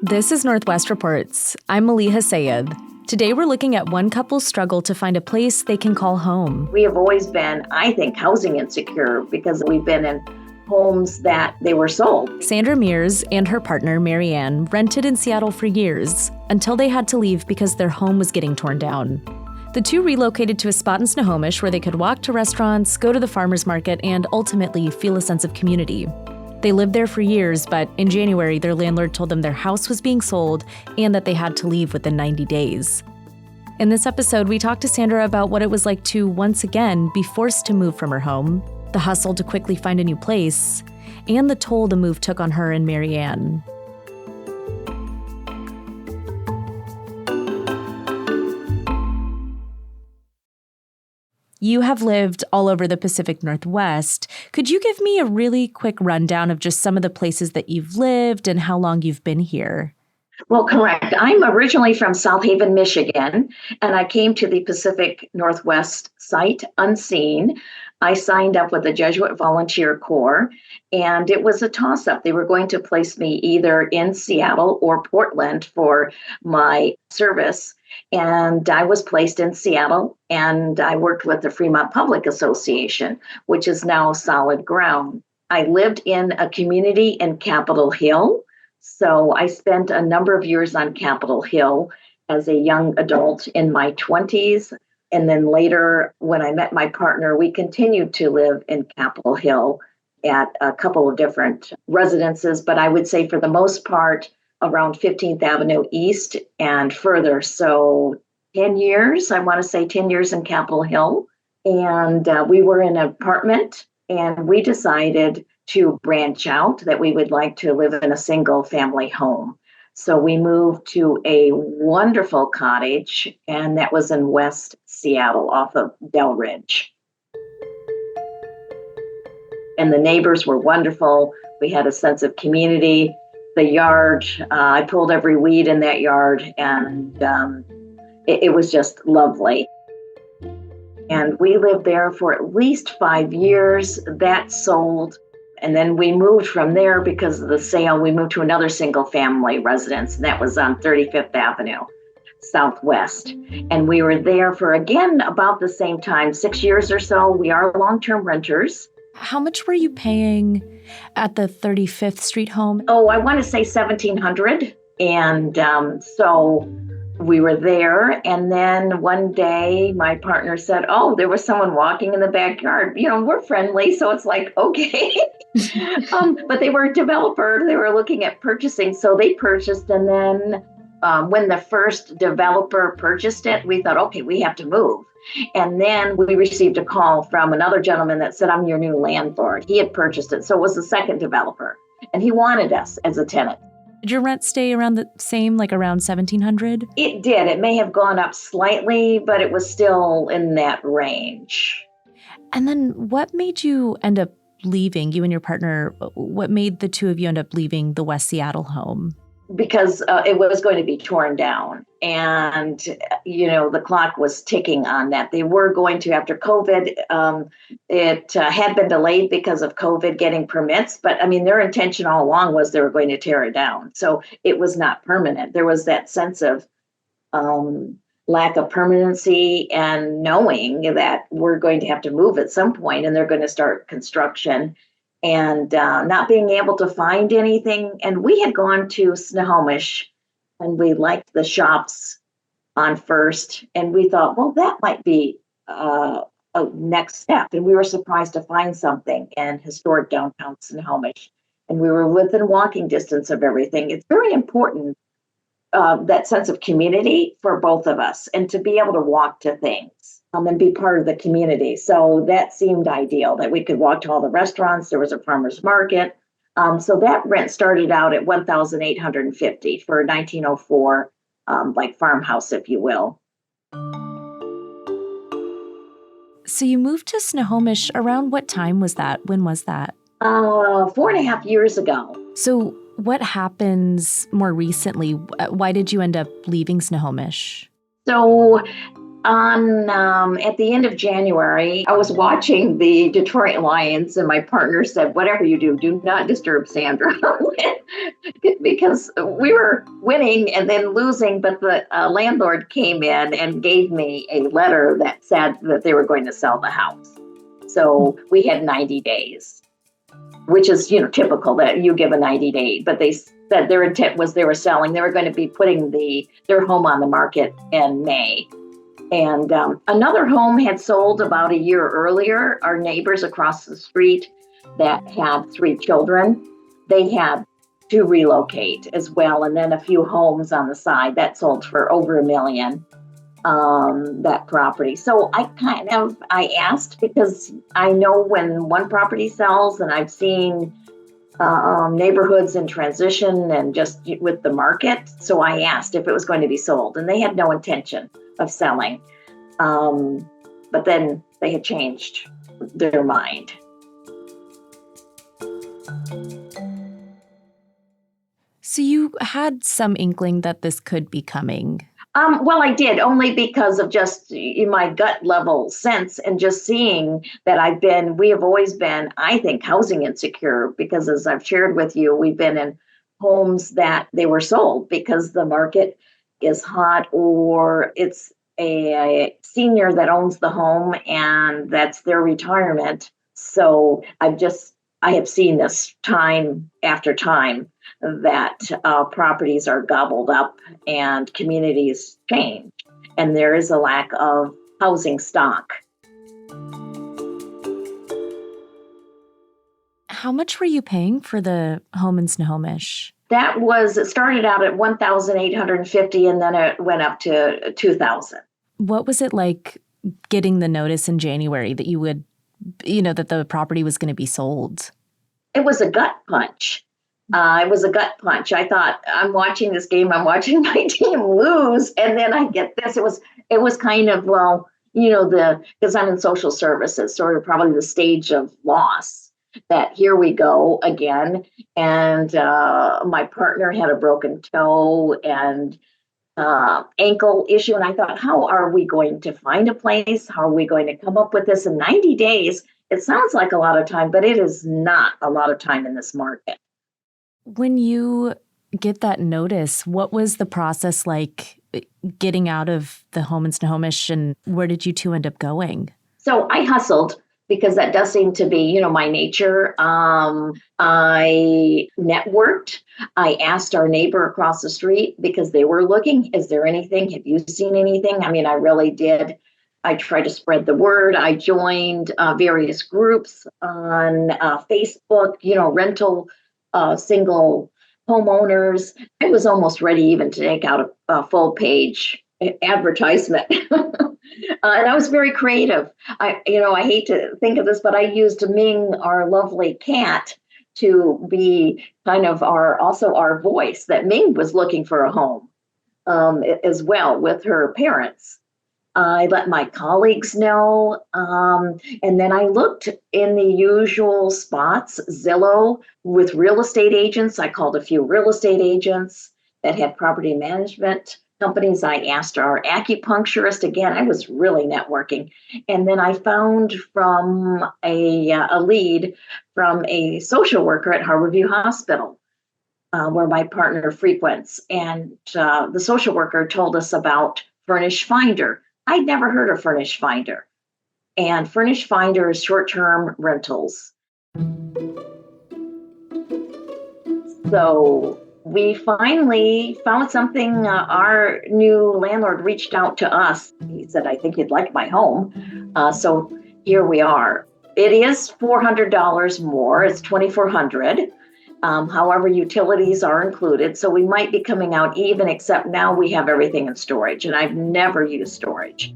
This is Northwest Reports. I'm Maleeha Syed. Today we're looking at one couple's struggle to find a place they can call home. We have always been, I think, housing insecure because we've been in homes that they were sold. Sandra Mears and her partner, Marianne, rented in Seattle for years until they had to leave because their home was getting torn down. The two relocated to a spot in Snohomish where they could walk to restaurants, go to the farmer's market, and ultimately feel a sense of community. They lived there for years, but in January, their landlord told them their house was being sold and that they had to leave within 90 days. In this episode, we talked to Sandra about what it was like to once again be forced to move from her home, the hustle to quickly find a new place, and the toll the move took on her and Marianne. You have lived all over the Pacific Northwest. Could you give me a really quick rundown of just some of the places that you've lived and how long you've been here? Well, correct. I'm originally from South Haven, Michigan, and I came to the Pacific Northwest site unseen. I signed up with the Jesuit Volunteer Corps, and it was a toss-up. They were going to place me either in Seattle or Portland for my service, and I was placed in Seattle, and I worked with the Fremont Public Association, which is now Solid Ground. I lived in a community in Capitol Hill, so I spent a number of years on Capitol Hill as a young adult in my 20s. And then later, when I met my partner, we continued to live in Capitol Hill at a couple of different residences, but I would say for the most part, around 15th Avenue East and further. So 10 years, I want to say 10 years in Capitol Hill. And we were in an apartment, and we decided to branch out, that we would like to live in a single family home. So we moved to a wonderful cottage, and that was in West Seattle off of Del Ridge. And the neighbors were wonderful. We had a sense of community. The yard, I pulled every weed in that yard, and it was just lovely. And we lived there for at least 5 years. That sold. And then we moved from there because of the sale. We moved to another single family residence, and that was on 35th Avenue Southwest. And we were there for, again, about the same time, 6 years or so. We are long-term renters. How much were you paying at the 35th Street home? Oh, I want to say $1,700. And so we were there. And then one day my partner said, oh, there was someone walking in the backyard. You know, we're friendly. So it's like, okay. But they were a developer. They were looking at purchasing. So they purchased. And then when the first developer purchased it, we thought, okay, we have to move. And then we received a call from another gentleman that said, I'm your new landlord. He had purchased it. So it was the second developer. And he wanted us as a tenant. Did your rent stay around the same, like around $1,700? It did. It may have gone up slightly, but it was still in that range. And then what made you end up leaving, you and your partner? What made the two of you end up leaving the West Seattle home? Because it was going to be torn down. And, you know, the clock was ticking on that. They were going to, after COVID, it had been delayed because of COVID getting permits. But, I mean, their intention all along was they were going to tear it down. So it was not permanent. There was that sense of lack of permanency and knowing that we're going to have to move at some point and they're going to start construction. And not being able to find anything. And we had gone to Snohomish, and we liked the shops on First. And we thought, well, that might be a next step. And we were surprised to find something in historic downtown Snohomish. And we were within walking distance of everything. It's very important, that sense of community for both of us, and to be able to walk to things. And be part of the community. So that seemed ideal, that we could walk to all the restaurants. There was a farmer's market. So that rent started out at $1,850 for 1904, like farmhouse, if you will. So you moved to Snohomish. Around what time was that? When was that? 4.5 years ago. So what happens more recently? Why did you end up leaving Snohomish? So At the end of January, I was watching the Detroit Lions, and my partner said, "Whatever you do, do not disturb Sandra," because we were winning and then losing. But the landlord came in and gave me a letter that said that they were going to sell the house. So we had 90 days, which is typical that you give a 90-day. But they said their intent was they were going to be putting their home on the market in May. And another home had sold about a year earlier. Our neighbors across the street that had 3 children, they had to relocate as well. And then a few homes on the side that sold for over $1 million, that property. So I asked because I know when one property sells, and I've seen neighborhoods in transition and just with the market. So I asked if it was going to be sold, and they had no intention of selling. But then they had changed their mind. So you had some inkling that this could be coming. Well, I did, only because of just my gut level sense and just seeing that we have always been, I think, housing insecure, because as I've shared with you, we've been in homes that they were sold because the market is hot, or it's a senior that owns the home and that's their retirement. So I have seen this time after time that properties are gobbled up and communities change, and there is a lack of housing stock. How much were you paying for the home in Snohomish? It started out at $1,850, and then it went up to $2,000. What was it like getting the notice in January that that the property was going to be sold? It was a gut punch. I thought, I'm watching this game, I'm watching my team lose, and then I get this. It was kind of, because I'm in social services, sort of probably the stage of loss, that here we go again. And my partner had a broken toe and ankle issue. And I thought, how are we going to find a place? How are we going to come up with this in 90 days? It sounds like a lot of time, but it is not a lot of time in this market. When you get that notice, what was the process like getting out of the home in Snohomish, and where did you two end up going? So I hustled, because that does seem to be, my nature. I networked. I asked our neighbor across the street, because they were looking, is there anything? Have you seen anything? I mean, I really did. I tried to spread the word. I joined various groups on Facebook, rental single homeowners. I was almost ready even to take out a full page advertisement. And I was very creative. I hate to think of this, but I used Ming, our lovely cat, to be kind of our voice, that Ming was looking for a home as well with her parents. I let my colleagues know. And then I looked in the usual spots, Zillow, with real estate agents. I called a few real estate agents that had property management companies. I asked our acupuncturist. Again, I was really networking. And then I found from a lead from a social worker at Harborview Hospital, where my partner frequents. And the social worker told us about Furnish Finder. I'd never heard of Furnish Finder. And Furnish Finder is short-term rentals. So we finally found something. Our new landlord reached out to us. He said, I think you'd like my home. So here we are. It is $400 more. It's $2,400. However, utilities are included. So we might be coming out even, except now we have everything in storage, and I've never used storage.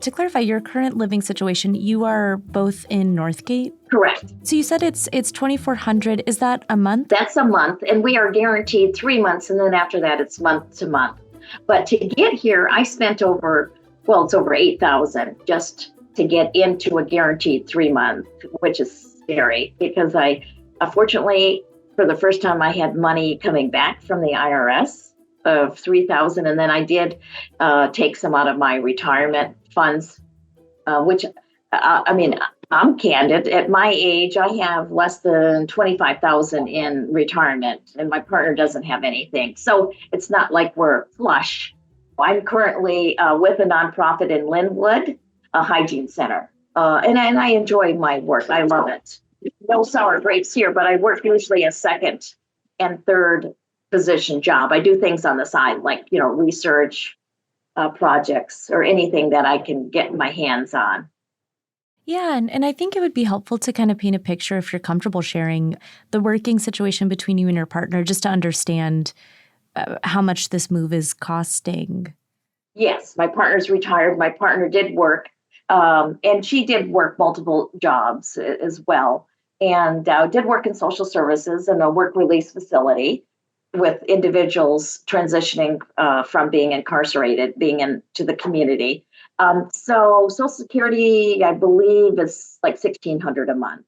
To clarify your current living situation, you are both in Northgate? Correct. So you said it's $2,400. Is that a month? That's a month, and we are guaranteed 3 months, and then after that, it's month to month. But to get here, I spent it's over $8,000 just to get into a guaranteed 3 month, which is scary, because I, fortunately, for the first time, I had money coming back from the IRS, of 3,000, and then I did take some out of my retirement funds, which I mean, I'm candid. At my age, I have less than 25,000 in retirement, and my partner doesn't have anything. So it's not like we're flush. I'm currently with a nonprofit in Linwood, a hygiene center, and I enjoy my work. I love it. No sour grapes here, but I work usually a second and third position job. I do things on the side, like research projects or anything that I can get my hands on. Yeah, and I think it would be helpful to kind of paint a picture, if you're comfortable sharing, the working situation between you and your partner, just to understand how much this move is costing. Yes, my partner's retired. My partner did work, and she did work multiple jobs as well, and did work in social services and a work release facility with individuals transitioning from being incarcerated, being into the community. So Social Security, I believe, is like $1,600 a month.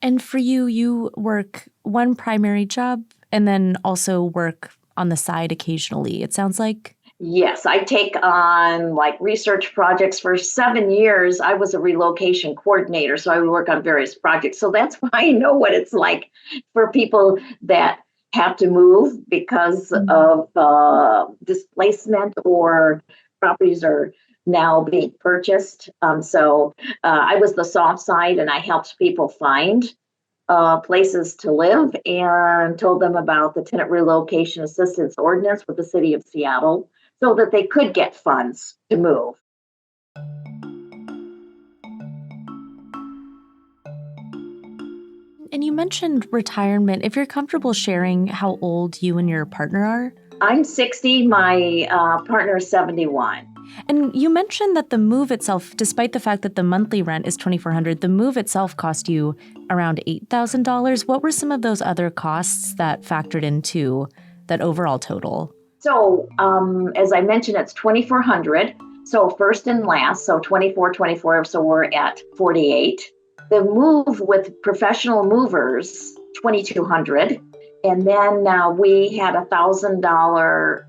And for you, you work one primary job and then also work on the side occasionally, it sounds like. Yes, I take on like research projects. For 7 years. I was a relocation coordinator, so I would work on various projects. So that's why I know what it's like for people that have to move because of displacement or properties are now being purchased. So I was the soft side, and I helped people find places to live and told them about the tenant relocation assistance ordinance with the city of Seattle so that they could get funds to move. And you mentioned retirement. If you're comfortable sharing how old you and your partner are. I'm 60, my partner is 71. And you mentioned that the move itself, despite the fact that the monthly rent is $2,400, the move itself cost you around $8,000. What were some of those other costs that factored into that overall total? So as I mentioned, it's 2,400. So first and last, so 24, 24. So we're at 48. The move with professional movers, 2,200. And then we had $1,000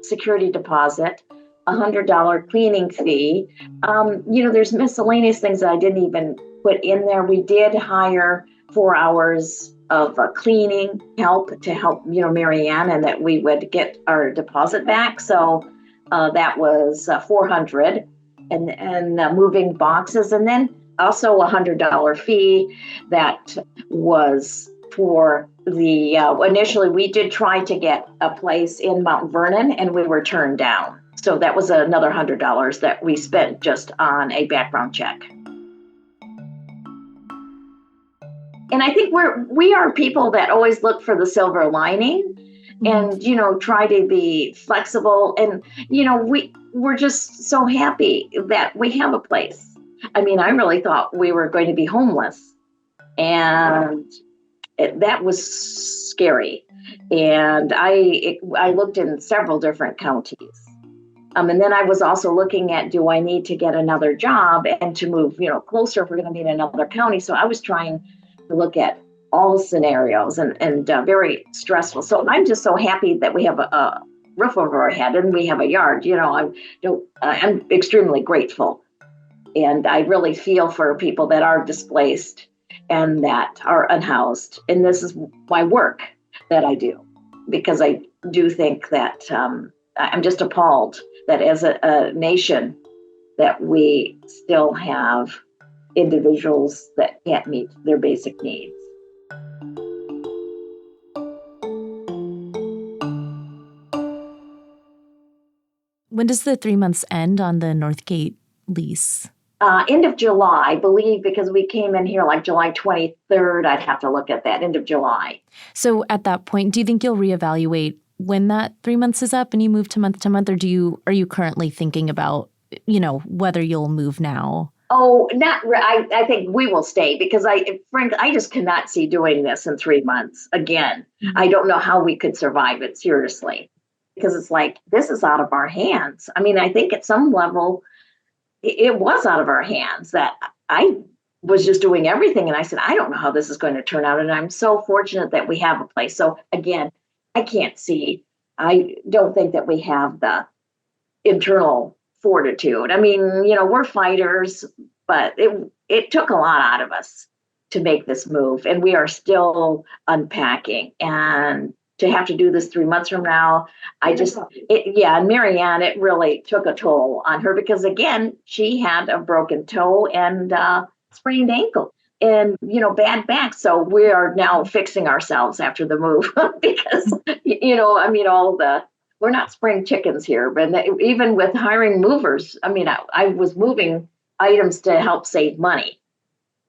security deposit, $100 cleaning fee. There's miscellaneous things that I didn't even put in there. We did hire 4 hours of cleaning help to help, Marianne, and that we would get our deposit back. So that was 400, and moving boxes, and then also $100 fee that was for the initially we did try to get a place in Mount Vernon, and we were turned down. So that was another $100 that we spent just on a background check. And I think we are people that always look for the silver lining and, try to be flexible. And, we're just so happy that we have a place. I mean, I really thought we were going to be homeless, and that was scary. And I looked in several different counties. And then I was also looking at, do I need to get another job and to move, closer if we're going to be in another county? So I was trying to look at all scenarios and very stressful. So I'm just so happy that we have a roof over our head and we have a yard. I'm extremely grateful. And I really feel for people that are displaced and that are unhoused. And this is my work that I do, because I do think that I'm just appalled that as a nation that we still have individuals that can't meet their basic needs. When does the 3 months end on the Northgate lease? End of July, I believe, because we came in here like July 23rd. I'd have to look at that, end of July. So at that point, do you think you'll reevaluate when that 3 months is up and you move to month, or are you currently thinking about, whether you'll move now? Oh, I think we will stay, because frankly, I just cannot see doing this in 3 months again. Mm-hmm. I don't know how we could survive it, seriously, because it's like, this is out of our hands. I mean, I think at some level, it was out of our hands, that I was just doing everything. And I said, I don't know how this is going to turn out. And I'm so fortunate that we have a place. So again, I can't see I don't think that we have the internal fortitude. I mean, we're fighters, but it took a lot out of us to make this move, and we are still unpacking. And to have to do this 3 months from now, and Marianne, it really took a toll on her because, again, she had a broken toe and sprained ankle and, bad back. So we are now fixing ourselves after the move because, we're not spring chickens here, but even with hiring movers, I was moving items to help save money.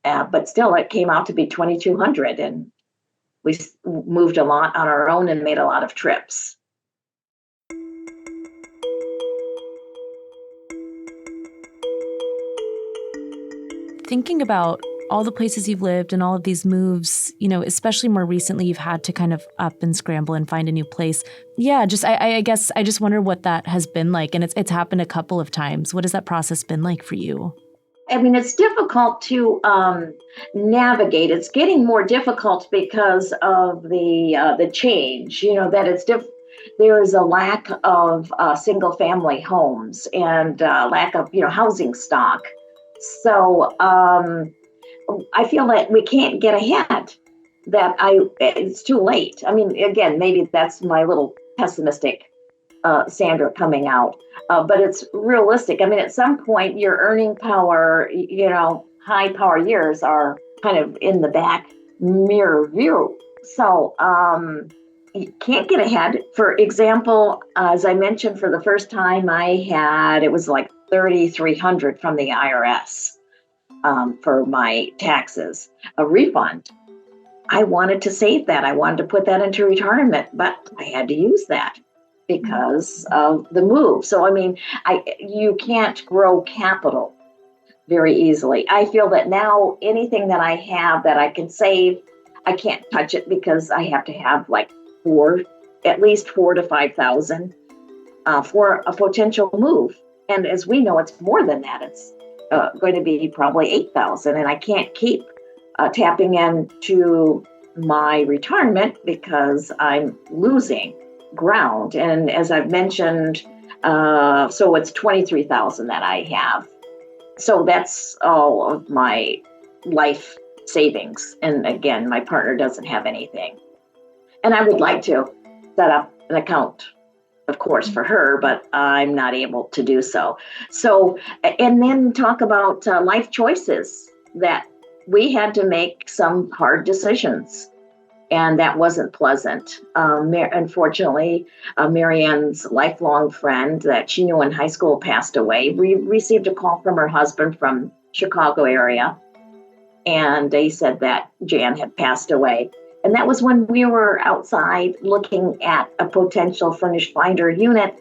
But still, it came out to be $2,200, and we moved a lot on our own and made a lot of trips. Thinking about all the places you've lived and all of these moves, especially more recently, you've had to kind of up and scramble and find a new place. Yeah, I guess I just wonder what that has been like. And it's happened a couple of times. What has that process been like for you? It's difficult to navigate. It's getting more difficult because of the change. That it's there is a lack of single-family homes and lack of housing stock. So I feel that we can't get ahead. It's too late. Again, maybe that's my little pessimistic Sandra coming out. But it's realistic. at some point, your earning power, high power years are kind of in the back mirror view. So you can't get ahead. For example, as I mentioned, for the first time, it was like $3,300 from the IRS for my taxes, a refund. I wanted to save that. I wanted to put that into retirement, but I had to use that because of the move. So, you can't grow capital very easily. I feel that now anything that I have that I can save, I can't touch it because I have to have at least 4,000 to 5,000 for a potential move. And as we know, it's more than that. It's going to be probably 8,000, and I can't keep tapping into my retirement because I'm losing ground. And as I've mentioned, so it's 23,000 that I have. So that's all of my life savings. And again, my partner doesn't have anything. And I would like to set up an account, of course, for her, but I'm not able to do so. So, and then talk about life choices that we had to make some hard decisions. And that wasn't pleasant. Unfortunately, Marianne's lifelong friend that she knew in high school passed away. We received a call from her husband from Chicago area, and they said that Jan had passed away. And that was when we were outside looking at a potential furnished finder unit.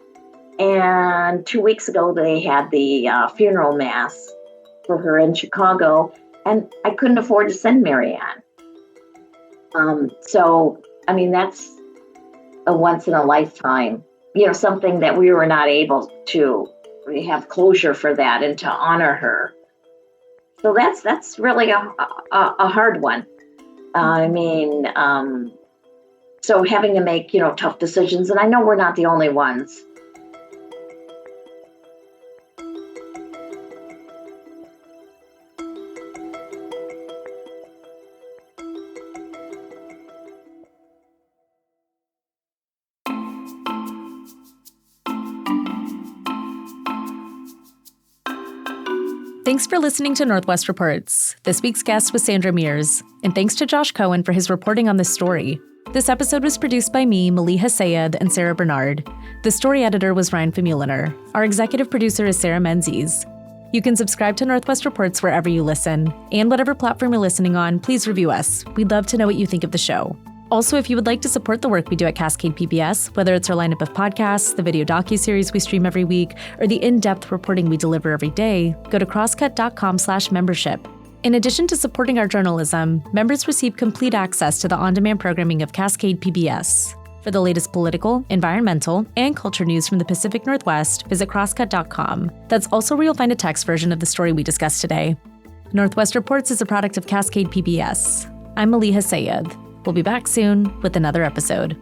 And 2 weeks ago, they had the funeral mass for her in Chicago, and I couldn't afford to send Marianne. That's a once in a lifetime, something that we were not able to have closure for that and to honor her. So that's really a hard one. So having to make, tough decisions, and I know we're not the only ones. Thanks for listening to Northwest Reports. This week's guest was Sandra Mears, and thanks to Josh Cohen for his reporting on this story. This episode was produced by me, Maleeha Syed, and Sarah Bernard. The story editor was Ryan Famuliner. Our executive producer is Sarah Menzies. You can subscribe to Northwest Reports wherever you listen, and whatever platform you're listening on, please review us. We'd love to know what you think of the show. Also, if you would like to support the work we do at Cascade PBS, whether it's our lineup of podcasts, the video docuseries we stream every week, or the in-depth reporting we deliver every day, go to crosscut.com/membership. In addition to supporting our journalism, members receive complete access to the on-demand programming of Cascade PBS. For the latest political, environmental, and culture news from the Pacific Northwest, visit crosscut.com. That's also where you'll find a text version of the story we discussed today. Northwest Reports is a product of Cascade PBS. I'm Maleeha Syed. We'll be back soon with another episode.